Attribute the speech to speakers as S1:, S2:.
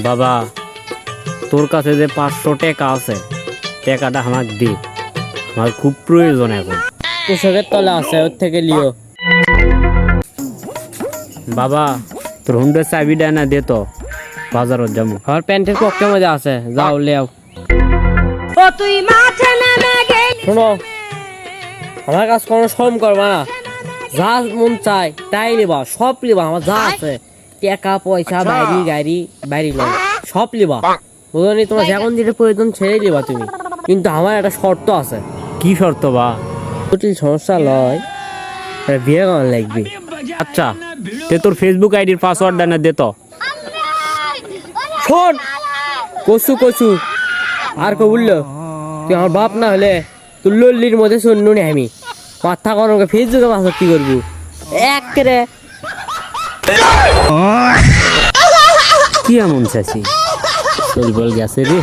S1: বাবা তোর কাছে যে 500 টাকা আছে টাকাটা আমাকে দে, আমার খুব প্রয়োজন এখন।
S2: তোষকের তলে আছে, ওর থেকে লিও।
S1: বাবা তোর হুন্ডার চাবিটা না দে তো, বাজারত যাবো।
S2: আমার প্যান্টের পকেটের মধ্যে আছে, যাও লেও। শোনো, আমার কাছে কোনো শরম করবা না, যা মন চাই তাই লিবা, সব লিবা। আমার যা আছে টাকা পয়সা বাইরি গাড়ি বাইরি লয় সব লিবা, বুঝলি? তোমার যখন যেটা প্রয়োজন ছেড়ে লিবা তুমি, কিন্তু আমার একটা শর্ত আছে।
S1: কি শর্ত বা?
S2: জটিল সমস্যা লয়, একটা বিয়ে করার লাগবে।
S1: আচ্ছা তে তোর ফেসবুক আইডির পাসওয়ার্ডটা না দে তো।
S2: শোন, কচু কচু আর কো বললো, তুই আমার বাপ না হলে তুই লল্লির মধ্যে শুনলু নি আমি মাথা গরমকে ফেসবুকে মাছ কি করবো এক রে।
S1: কি এমন চাষি চল বল গেছে রে।